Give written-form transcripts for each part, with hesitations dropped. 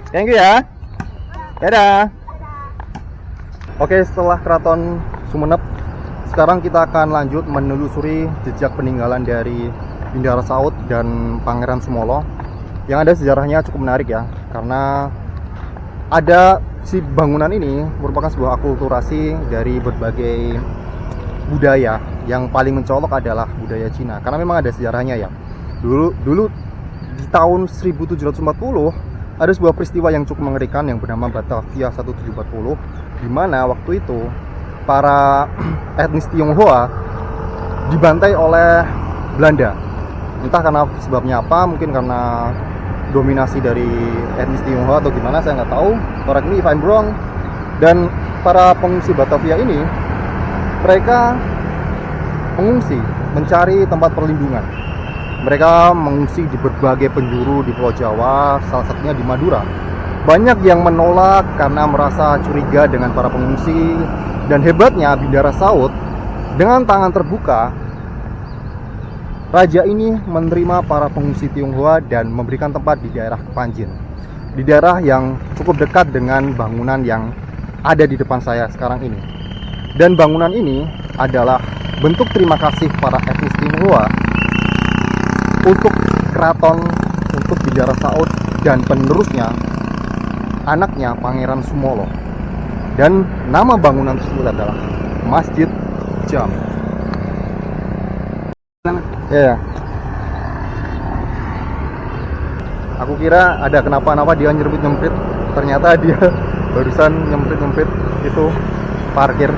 Thank you ya. Dadah. Oke, setelah Keraton Sumenep, sekarang kita akan lanjut menelusuri jejak peninggalan dari Bindara Saud dan Pangeran Sumolo. Yang ada sejarahnya cukup menarik ya, karena ada si bangunan ini merupakan sebuah akulturasi dari berbagai budaya. Yang paling mencolok adalah budaya Cina, karena memang ada sejarahnya ya. Dulu di tahun 1740 ada sebuah peristiwa yang cukup mengerikan yang bernama Batavia 1740, di mana waktu itu para etnis Tionghoa dibantai oleh Belanda. Entah karena sebabnya apa, mungkin karena dominasi dari etnis Tionghoa atau gimana, saya nggak tahu. Correct me if I'm wrong. Dan para pengungsi Batavia ini, mereka mengungsi mencari tempat perlindungan. Mereka mengungsi di berbagai penjuru di Pulau Jawa, salah satunya di Madura. Banyak yang menolak karena merasa curiga dengan para pengungsi. Dan hebatnya Bindara Saud, dengan tangan terbuka, raja ini menerima para pengungsi Tionghoa dan memberikan tempat di daerah Kepanjin, di daerah yang cukup dekat dengan bangunan yang ada di depan saya sekarang ini. Dan bangunan ini adalah bentuk terima kasih para etnis Tionghoa untuk keraton, untuk Bindara Saud dan penerusnya, anaknya Pangeran Sumolo. Dan nama bangunan tersebut adalah Masjid Jami. Ya, aku kira ada kenapa-napa dia nyemprit-nyemprit, ternyata dia barusan nyemprit-nyemprit itu parkir.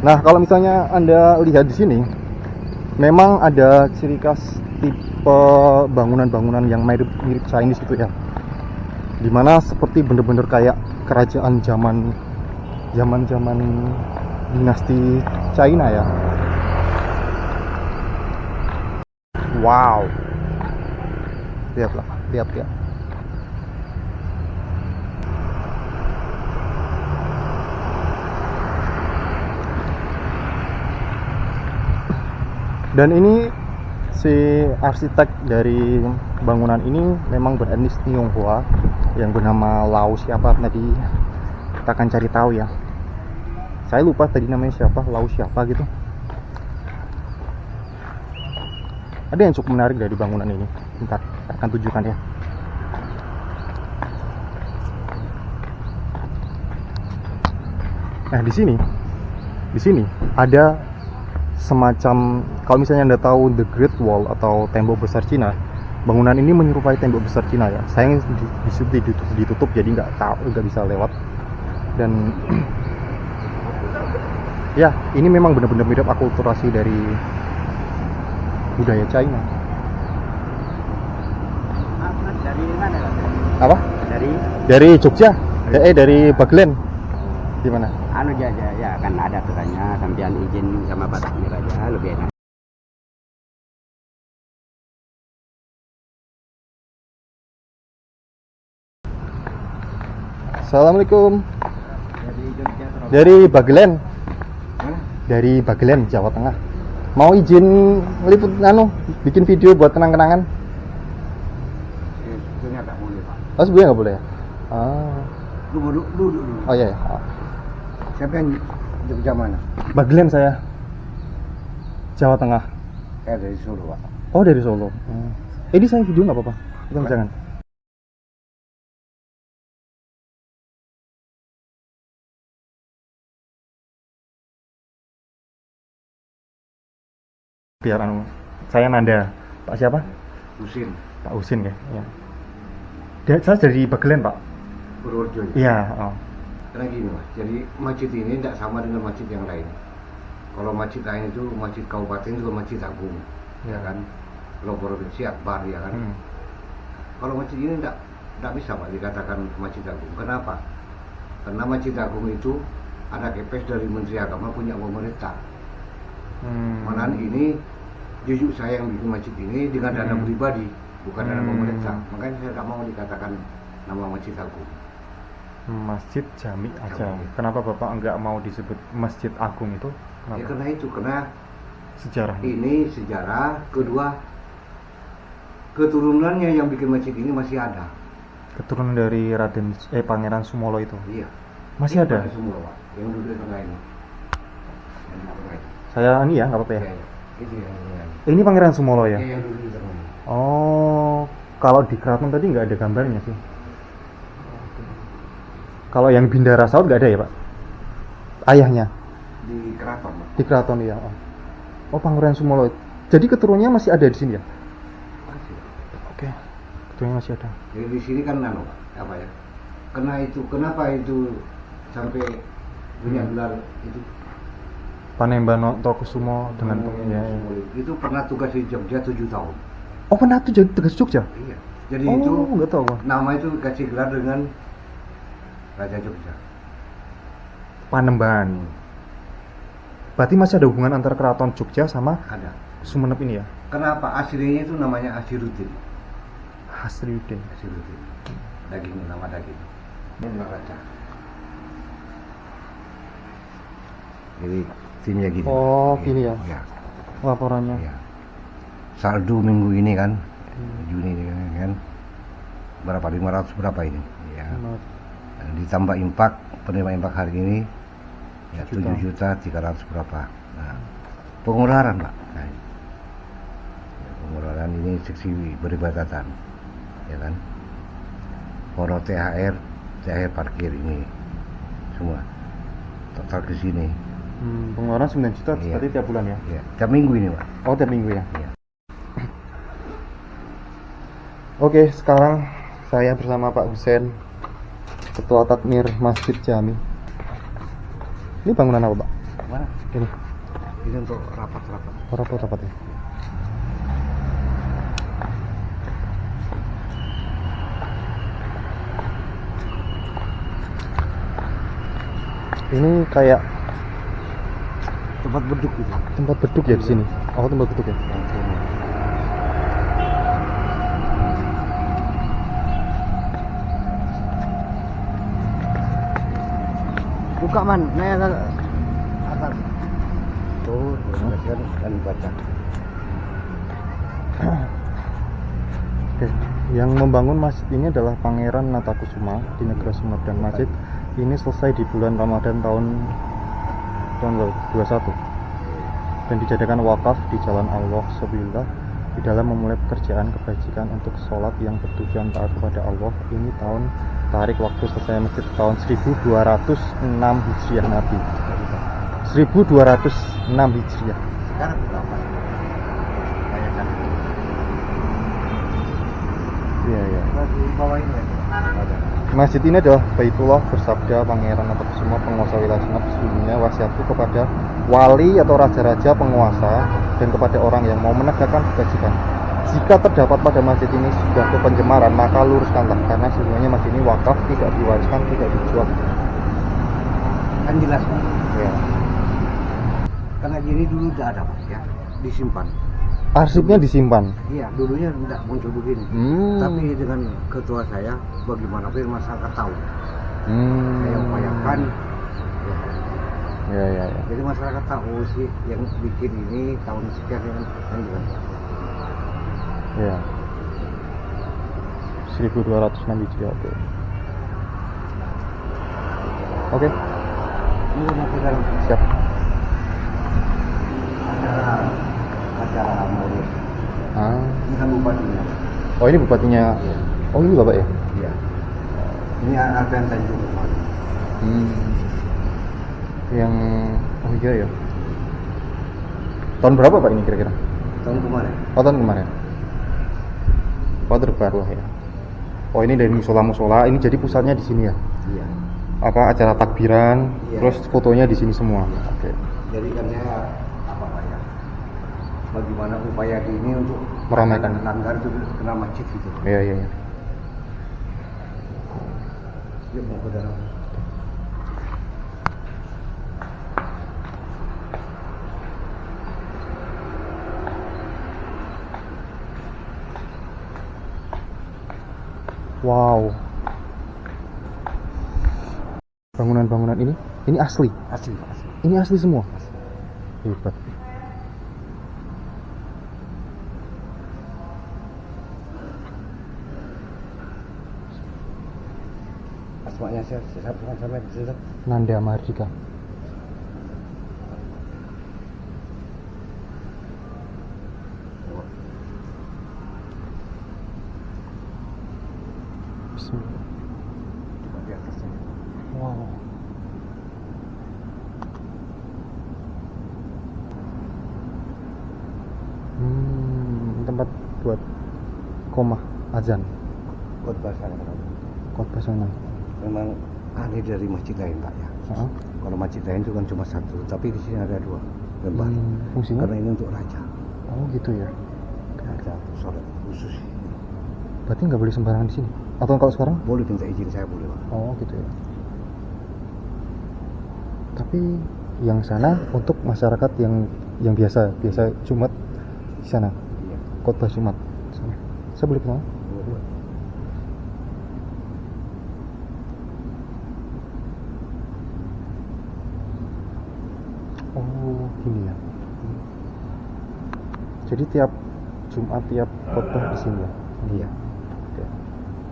Nah, kalau misalnya Anda lihat di sini, memang ada ciri khas tipe bangunan-bangunan yang mirip Chinese gitu ya, dimana seperti bener-bener kayak kerajaan zaman dinasti China ya. Wow, lihat. Dan ini si arsitek dari bangunan ini memang beretnis Tionghoa yang bernama Lau siapa, tadi kita akan cari tahu ya. Saya lupa tadi namanya siapa, Lau siapa gitu. Ada yang cukup menarik dari bangunan ini. Bentar, saya akan tunjukkan ya. Nah, di sini ada semacam, kalau misalnya Anda tahu The Great Wall atau tembok besar Cina, bangunan ini menyerupai tembok besar Cina ya. Sayang ditutup jadi nggak bisa lewat. Dan ya, ini memang benar-benar mirip akulturasi dari budaya China. Dari mana? Apa? Dari Jogja. Dari Bagelen. Di mana? Anu aja ya, kan ada aturannya, sampean izin sama Batak Mir aja lebih enak. Assalamualaikum. Dari Jogja, Surabaya. Dari Bagelen. Hah? Dari Bagelen, Jawa Tengah. Mau izin meliput bikin video buat kenang-kenangan? Sebetulnya nggak boleh, Pak. Oh, sebenarnya nggak boleh ya? Ah. Dulu. Oh iya ya. Siapa yang Jogja mana? Bagelen saya. Jawa Tengah. Saya dari Solo, Pak. Oh, dari Solo. Ini saya video nggak apa-apa? Jangan. Biar saya Nanda. Pak siapa? Husin, Pak Husin ya. Saya dari Bagelen, Pak. Purworejo. Iya. Oh. Karena gini, Mas. Jadi masjid ini tidak sama dengan masjid yang lain. Kalau masjid lain itu masjid kabupaten itu masjid agung, ya kan? Kalau provinsi akbar, ya kan? Kalau masjid ini tidak bisa, Pak, dikatakan masjid agung. Kenapa? Karena masjid agung itu ada kepes dari Menteri Agama punya pemerintah. Malahan ini jujur saya yang bikin masjid ini dengan dana pribadi, bukan dana pemerintah. Makanya saya tidak mau dikatakan nama masjid agung. Masjid Jami aja. Kenapa Bapak enggak mau disebut Masjid Agung itu? Kenapa? Ya karena itu, karena sejarah. Ini sejarah, kedua keturunannya yang bikin masjid ini masih ada. Keturunan dari Pangeran Sumolo itu. Iya. Masih Ini ada? semua Pak, yang duduk di tengah ini. Yang di tengah ini. Saya ini ya, nggak apa-apa ya. Iya, iya. Itu yang di tengah ini. Ini Pangeran Sumolo ya? Iya, yang duduk di tengah ini. Oh, kalau di keraton tadi nggak ada gambarnya sih. Kalau yang Bindara Saud nggak ada ya Pak? Ayahnya Di keraton Pak. di keraton ya. Oh, Pangeran Sumolo. Jadi keturunannya masih ada di sini ya? Masih. Oke, keturunannya masih ada. Jadi di sini kan nano Pak, apa ya? Kenapa itu sampai punya gelar itu? Panembano Tokusumo dengan ya. Itu pernah tugas di Jogja 7 tahun. Oh, pernah tuh jadi tugas Jogja? Iya. Jadi Oh, itu nggak tahu Pak. nama itu kasih gelar dengan Raja Jogja. Panembahan. Berarti masih ada hubungan antara keraton Jogja sama Ada. Sumenep ini ya? Kenapa aslinya itu namanya Asiruddin? Hasriuddin. Asiruddin. Daging, nama daging. Ini neraca. Jadi timnya gini. Oh, gini ya. Ya. Laporannya. Ya. Saldo minggu ini kan, Juni ini kan, berapa? 500 berapa ini? Ya. Ditambah impak, penerima impak hari ini ya 7.300.000 berapa. Nah, pengeluaran Pak. Nah, ya, pengeluaran ini seksi beribadatan, ya kan? Poro THR parkir ini semua total ke sini. Pengeluaran 9 juta Iya. berarti tiap bulan ya? Ya, tiap minggu ini Pak. Oh, tiap minggu ya? Iya. Oke, sekarang saya bersama Pak Husen, Ketua Takmir Masjid Jami. Ini bangunan apa Pak? Mana? Ini, Ini untuk rapat-rapat. rapat-rapat ya? Ini kayak Tempat beduk gitu. tempat beduk ya di sini? Oh, tempat beduk ya? Buka man, naik ke atas. Tuh, sekali baca. Oke, yang membangun masjid ini adalah Pangeran Natakusuma di negara Sumenep, dan masjid ini selesai di bulan Ramadan tahun 21 dan dijadikan wakaf di jalan Allah Sabilillah di dalam memulai pekerjaan kebajikan untuk sholat yang bertujuan taat kepada Allah. Ini tahun tarik waktu selesai masjid tahun 1206 Hijriah Nabi. 1206 Hijriah. Sekarang berapa? Bayangkan. Iya, iya. Di bawah ini ada. Masjid ini adalah Baitullah bersabda Pangeran Natakusuma, penguasa wilayah Sumenep, sesungguhnya wasiatku kepada wali atau raja-raja penguasa dan kepada orang yang mau menegakkan kebajikan. Jika terdapat pada masjid ini sudah ke pencemaran, maka luruskanlah, karena sesungguhnya masjid ini wakaf, tidak diwariskan, tidak dijual. Kan jelas Pak. Ya. Karena gini dulu tidak ada Pak ya, disimpan. Arsipnya disimpan. Iya, dulunya tidak muncul begini. Tapi dengan ketua saya, bagaimana biar masyarakat tahu. Saya upayakan. Ya, ya, ya. Jadi masyarakat tahu sih yang bikin ini tahun sekian kan gitu. Ya. 1206 Hijriah. Oke. Oke, Ini mau ke dalam siap. acara murid. Ah. Ini kan bupatinya. Oh, ini bupatinya. Oh, ini Bapak ya? Iya. Ini Alfian Tanjung kemarin. Yang iya ya. Tahun berapa Pak ini kira-kira? Tahun kemarin. Oh, tahun kemarin. Oh, terbaru lah ya. Oh, ini dari musola-musola. Ini jadi pusatnya di sini ya? Iya. Apa acara takbiran, Iya. terus fotonya di sini semua. Oke. Jadi kan saya apa Pak ya? Bagaimana upaya ini untuk Meramaikan. langgar itu kena masjid gitu. Iya, iya, iya. Yuk mau ke dalam. Wow. Bangunan-bangunan ini asli. Asli, asli. Ini asli semua. Hebat. Asmanya saya bukan sampai di situ. Nanda Mardika. Bismillah. Coba di atasnya. Wow. Tempat buat komah azan. Khotbah sana. Khotbah sana. Memang aneh dari masjid lain Pak ya. Kalau masjid lain itu kan cuma satu, tapi di sini ada dua lembar. Fungsinya? Karena ini untuk raja. Oh gitu ya. Raja sholat khusus. Berarti nggak boleh sembarangan di sini? Atau kalau sekarang? Boleh minta izin saya boleh Pak. Oh gitu ya. Tapi yang sana untuk masyarakat yang biasa Jumat di sana. Iya. Khotbah Jumat. Sana. Saya boleh ke sana? Boleh. Oh gini ya. Jadi tiap Jumat tiap khotbah di sini ya. Iya. Oke.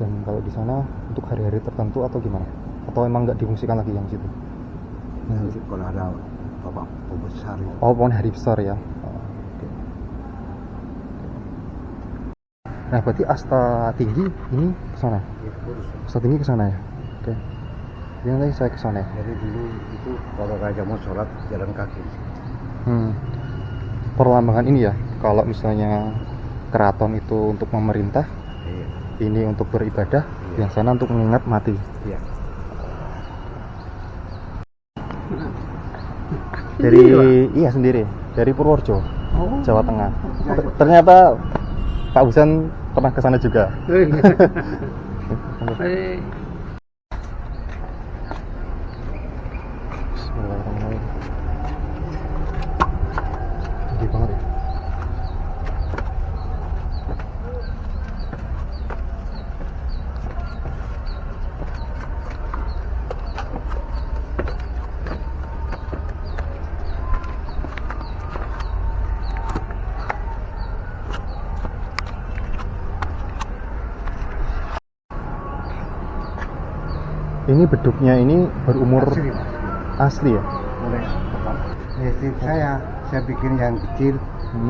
Dan kalau di sana untuk hari-hari tertentu atau gimana? Atau emang nggak difungsikan lagi yang situ? Nanti kalau ada bapak pembesar ya. Oh, pokoknya hari besar ya. Oh, oke. Nah, berarti asta tinggi ini ke sana. Iya, lurus. Asta tinggi ke sana ya. Oke. Jadi nanti saya ke sana ya. Jadi dulu itu kalau raja mau sholat jalan kaki. Perlambangan ini ya. Kalau misalnya keraton itu untuk memerintah, Iya. ini untuk beribadah, Iya. yang sana untuk mengingat mati. Iya. Dari iya sendiri, dari Purworejo, Jawa Tengah. Ternyata Pak Husan pernah ke sana juga. Bismillahirrahmanirrahim. Tinggi banget ya. Ini beduknya ini berumur asli ya? Mulai pertama. Istri saya bikin yang kecil.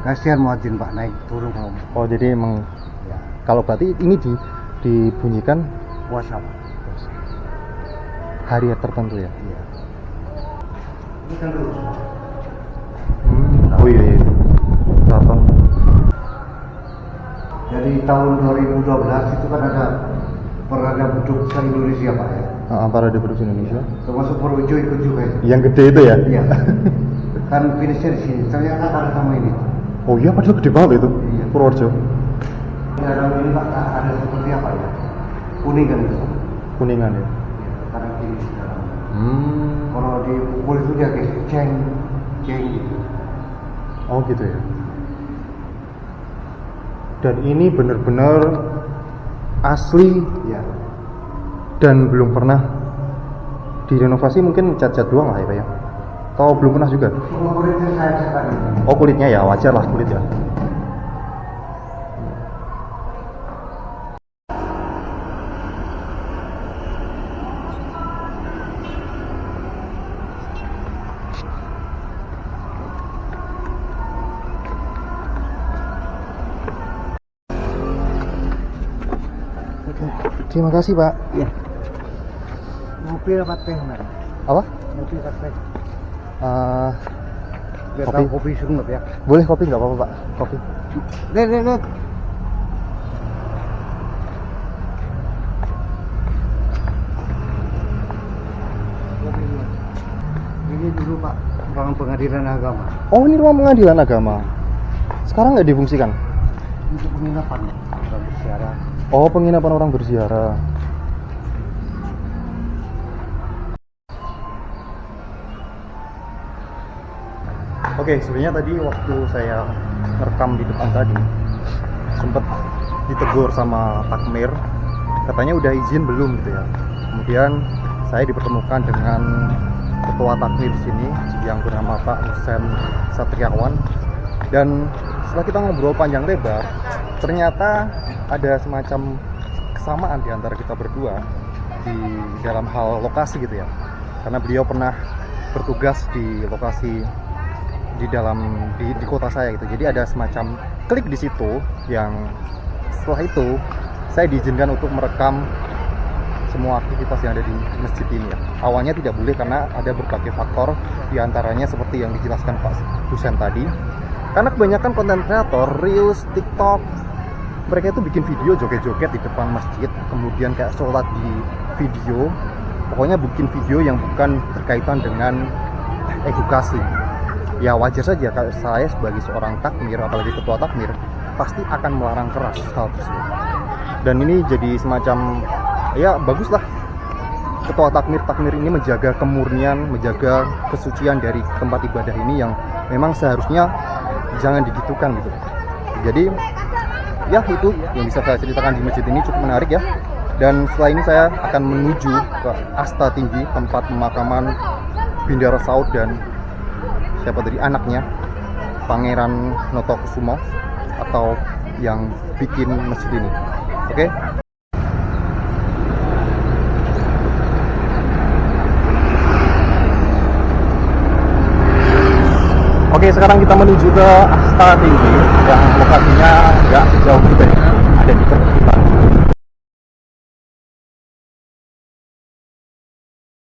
Kasihan muadzin Pak naik turun. Oh jadi emang Ya. kalau berarti ini dibunyikan Puasa Pak. hari tertentu ya? Iya. Ini kan lurus. Oh iya itu keraton. Dari tahun 2012 itu kan ada Perdana Beduk se-Indonesia Pak ya. Para di beduk Indonesia. Termasuk Purworejo ikut juga ya. Yang gede itu ya? Iya. Kan finishnya di sini. Ternyata ada sama ini. Oh iya padahal gede banget itu. Iya. Purworejo. Dalam ini Pak ada seperti apa ya? Kuningan itu. Kuningan ya. Karena kiri di dalam. Hmm. Kalau dipukul itu dia kayak ceng gitu. Oh gitu ya. Dan ini benar-benar asli Iya. dan belum pernah direnovasi, mungkin cat-cat doang lah ya Pak ya. Atau belum pernah juga? Semua kulitnya saya sekali. Oh kulitnya ya, wajar lah kulit ya. Oke, terima kasih Pak. Iya. Ngopi apa teh Mas? Apa? Ngopi apa teh? Biar Kopi. tahu kopi sungut ya. Boleh kopi nggak apa-apa Pak? Kopi. Lihat. Ini dulu Pak, ruang pengadilan agama. Oh ini ruang pengadilan agama. Sekarang nggak difungsikan? Untuk penginapan orang bersiaran. Oh penginapan orang berziarah. Oke, sebenarnya tadi waktu saya ngerekam di depan tadi sempat ditegur sama takmir, katanya udah izin belum gitu ya. Kemudian saya dipertemukan dengan ketua takmir di sini yang bernama Pak Husen Satriawan, dan setelah kita ngobrol panjang lebar, ternyata ada semacam kesamaan di antara kita berdua, di dalam hal lokasi gitu ya, karena beliau pernah bertugas di lokasi di kota saya gitu. Jadi ada semacam klik di situ yang setelah itu saya diizinkan untuk merekam semua aktivitas yang ada di masjid ini ya. Awalnya tidak boleh karena ada berbagai faktor, diantaranya seperti yang dijelaskan Pak Dosen tadi. Karena kebanyakan konten kreator, Reels, TikTok, mereka itu bikin video joget-joget di depan masjid, kemudian kayak sholat di video, pokoknya bikin video yang bukan berkaitan dengan edukasi. Ya wajar saja kalau saya sebagai seorang takmir, apalagi ketua takmir, pasti akan melarang keras hal tersebut. Dan ini jadi semacam, ya baguslah ketua takmir ini menjaga kemurnian, menjaga kesucian dari tempat ibadah ini yang memang seharusnya jangan digitukan gitu. Jadi ya itu yang bisa saya ceritakan di masjid ini, cukup menarik ya. Dan setelah ini saya akan menuju ke Asta Tinggi, tempat pemakaman Bindara Saud dan siapa tadi anaknya, Pangeran Notokusumo, atau yang bikin masjid ini. Oke? Oke, sekarang kita menuju ke Asta Tinggi yang lokasinya nggak jauh dari ada di perbukitan.